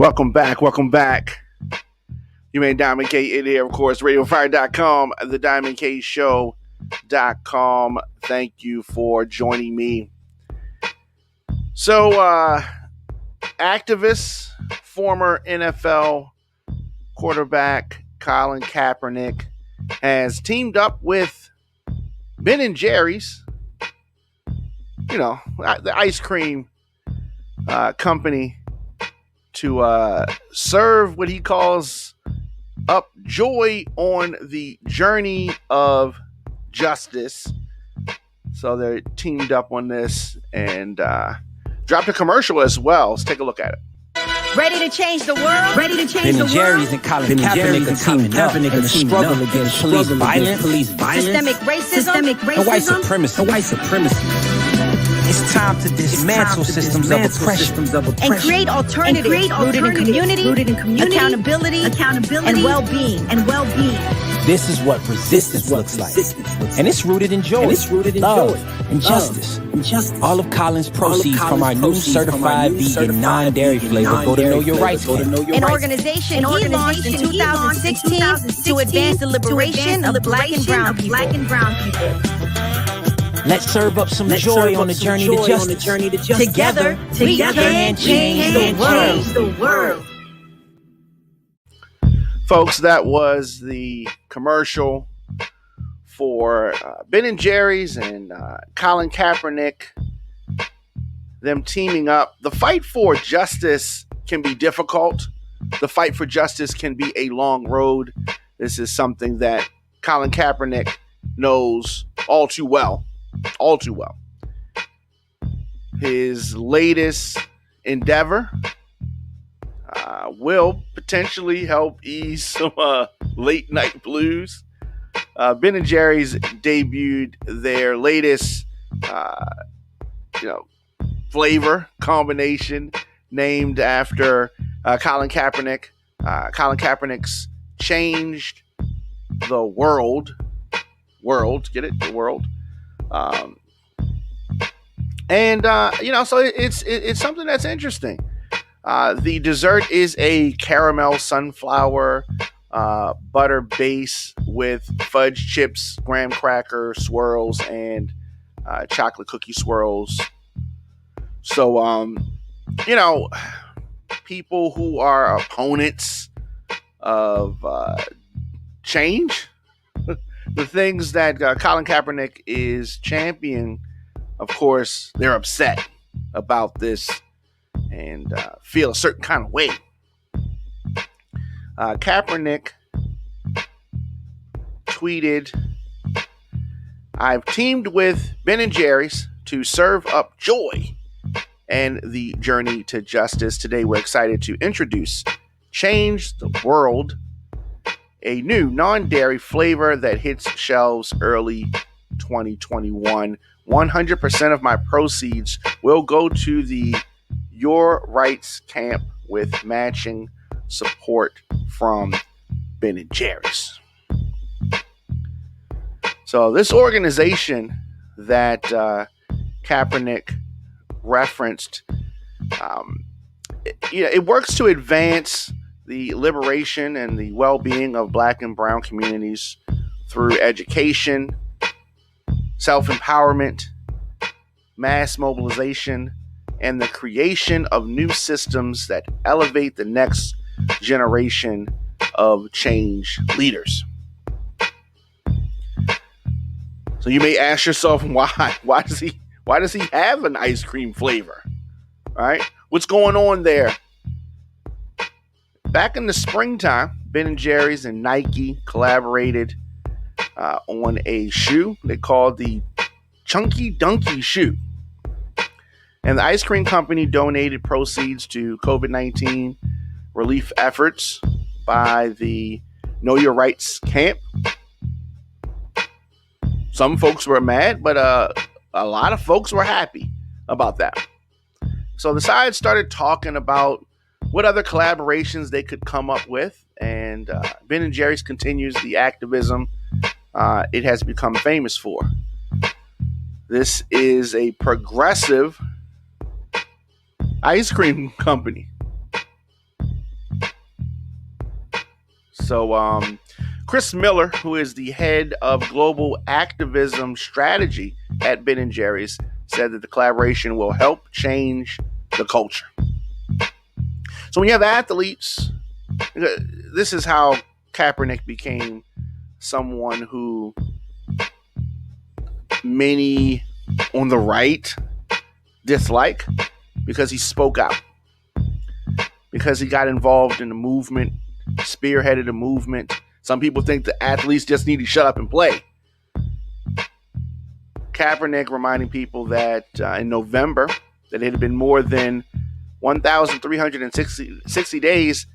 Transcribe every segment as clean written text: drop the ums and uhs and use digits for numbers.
Welcome back. You may Diamond K in here, of course, radiofire.com, the diamondkshow.com. Thank you for joining me. So, activist, former NFL quarterback Colin Kaepernick has teamed up with Ben & Jerry's, the ice cream company, to serve what he calls up joy on the journey of justice. So they're teamed up on this and dropped a commercial as well. Let's take a look at it. Ready to change the world? Ready to change the world? Ben & Jerry's and Colin Kaepernick are teaming up in the struggle against police violence, systemic racism, and white supremacy. It's time to dismantle systems of oppression and create alternatives rooted in community, accountability, and well-being. This is what resistance looks like. And it's rooted in joy, love, and justice. All of Colin's proceeds from our new certified vegan non-dairy flavor go to Know Your Rights Camp. An organization he launched in 2016 to advance the liberation of black and brown people. Let's serve up some joy on the journey to justice. Together, we can change the world. Folks, that was the commercial for Ben & Jerry's and Colin Kaepernick, them teaming up. The fight for justice can be difficult. The fight for justice can be a long road. This is something that Colin Kaepernick knows all too well. His latest endeavor will potentially help ease some late night blues. Ben & Jerry's debuted their latest flavor combination named after Colin Kaepernick. Colin Kaepernick's changed the world. Get it? The world. So it's something that's interesting. The dessert is a caramel sunflower butter base with fudge chips, graham cracker swirls, and chocolate cookie swirls. So, people who are opponents of change, the things that Colin Kaepernick is championing, of course, they're upset about this and feel a certain kind of way. Kaepernick tweeted, "I've teamed with Ben & Jerry's to serve up joy and the journey to justice. Today, we're excited to introduce Change the World, a new non-dairy flavor that hits shelves early 2021. 100% of my proceeds will go to the Your Rights Camp with matching support from Ben & Jerry's." So this organization that Kaepernick referenced, it works to advance the liberation and the well-being of black and brown communities through education, self-empowerment, mass mobilization, and the creation of new systems that elevate the next generation of change leaders. So you may ask yourself, why does he have an ice cream flavor? All right, what's going on there? Back in the springtime, Ben & Jerry's and Nike collaborated on a shoe they called the Chunky Dunky shoe. And the ice cream company donated proceeds to COVID-19 relief efforts by the Know Your Rights Camp. Some folks were mad, but a lot of folks were happy about that. So the side started talking about what other collaborations they could come up with. And Ben & Jerry's continues the activism it has become famous for. This is a progressive ice cream company. So Chris Miller, who is the head of global activism strategy at Ben & Jerry's, said that the collaboration will help change the culture. So when you have athletes, this is how Kaepernick became someone who many on the right dislike, because he spoke out, because he got involved in the movement, spearheaded a movement. Some people think the athletes just need to shut up and play. Kaepernick reminding people that in November that it had been more than 1,360 days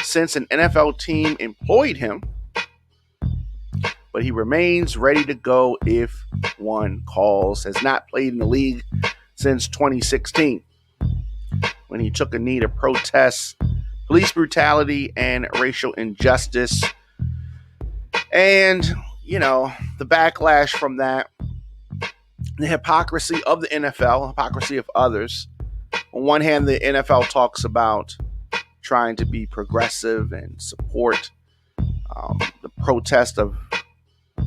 since an NFL team employed him, but he remains ready to go if one calls. Has not played in the league since 2016, when he took a knee to protest police brutality and racial injustice. And, the backlash from that, the hypocrisy of the NFL, hypocrisy of others. On one hand, the NFL talks about trying to be progressive and support the protest of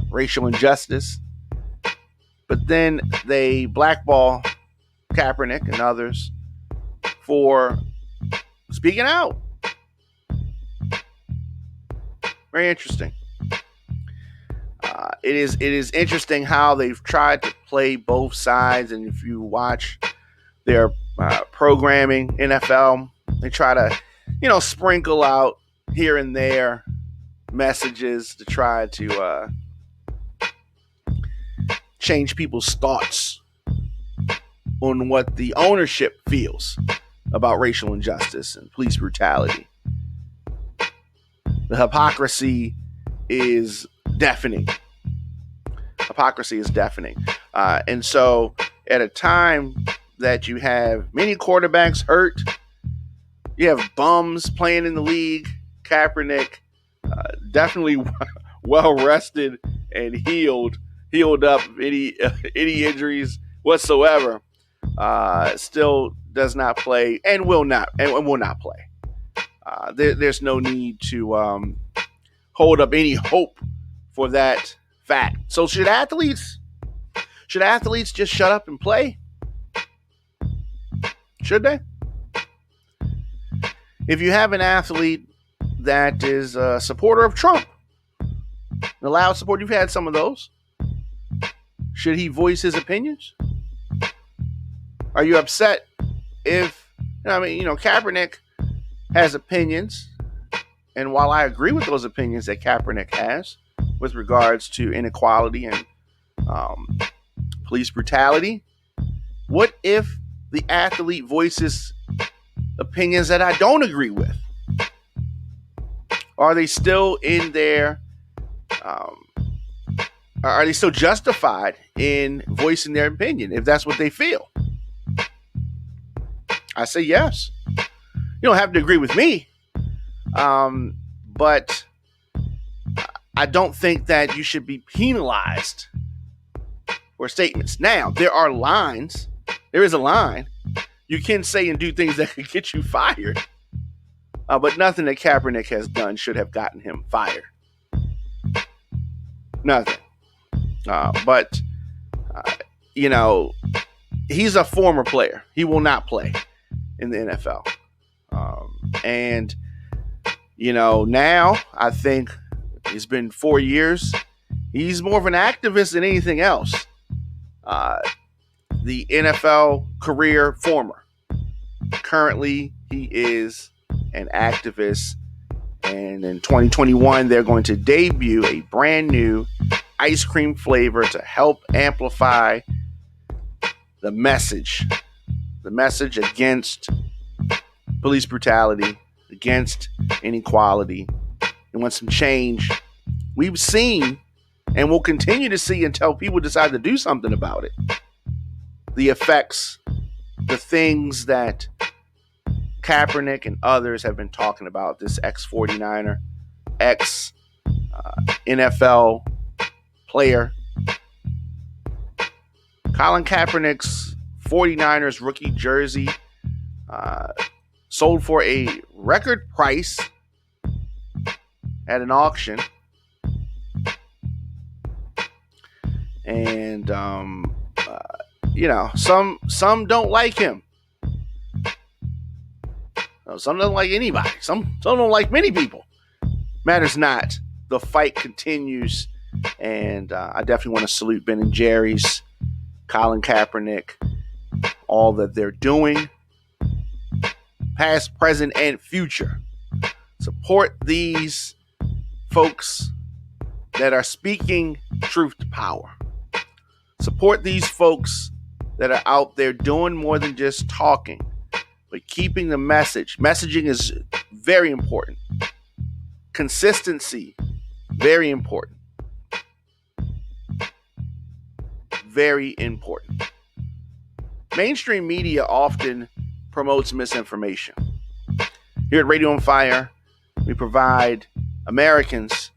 racial injustice, but then they blackball Kaepernick and others for speaking out. Very interesting. It is interesting how they've tried to play both sides, and if you watch their programming, NFL, they try to, sprinkle out here and there messages to try to change people's thoughts on what the ownership feels about racial injustice and police brutality. The hypocrisy is deafening. Hypocrisy is deafening. And so at a time that you have many quarterbacks hurt, you have bums playing in the league, Kaepernick definitely well rested and healed up any injuries whatsoever, still does not play and will not play. There's no need to hold up any hope for that fact. So should athletes just shut up and play? Should they? If you have an athlete that is a supporter of Trump, a loud support, you've had some of those, should he voice his opinions? Are you upset if, Kaepernick has opinions, and while I agree with those opinions that Kaepernick has with regards to inequality and police brutality, what if the athlete voices opinions that I don't agree with? Are they still in their are they still justified in voicing their opinion if that's what they feel? I say yes. You don't have to agree with me, but I don't think that you should be penalized for statements. Now, there are lines. There is a line. You can say and do things that could get you fired, but nothing that Kaepernick has done should have gotten him fired. Nothing. But he's a former player. He will not play in the NFL. And now I think it's been 4 years. He's more of an activist than anything else. The NFL career former. Currently, he is an activist. And in 2021, they're going to debut a brand new ice cream flavor to help amplify the message against police brutality, against inequality. They want some change. We've seen and will continue to see until people decide to do something about it. The effects, the things that Kaepernick and others have been talking about, this ex-49er, ex-NFL player. Colin Kaepernick's 49ers rookie jersey sold for a record price at an auction. And, some don't like him. Some don't like anybody. Some don't like many people. Matters not. The fight continues. And I definitely want to salute Ben and Jerry's, Colin Kaepernick, all that they're doing, past, present, and future. Support these folks that are speaking truth to power. Support these folks that are out there doing more than just talking, but keeping the message. Messaging is very important. Consistency, very important. Very important. Mainstream media often promotes misinformation. Here at Radio on Fire, we provide Americans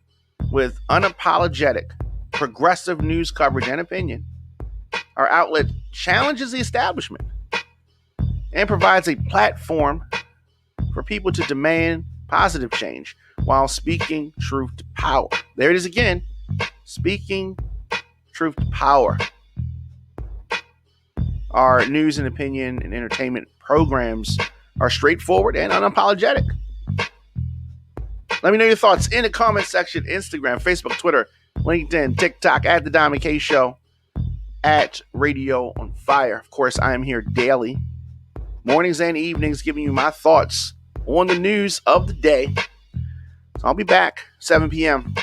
with unapologetic, progressive news coverage and opinion. Our outlet challenges the establishment and provides a platform for people to demand positive change while speaking truth to power. There it is again, speaking truth to power. Our news and opinion and entertainment programs are straightforward and unapologetic. Let me know your thoughts in the comment section. Instagram, Facebook, Twitter, LinkedIn, TikTok, at The Diamond K Show, at Radio on Fire. Of course, I am here daily, mornings and evenings, giving you my thoughts on the news of the day. So I'll be back 7 p.m.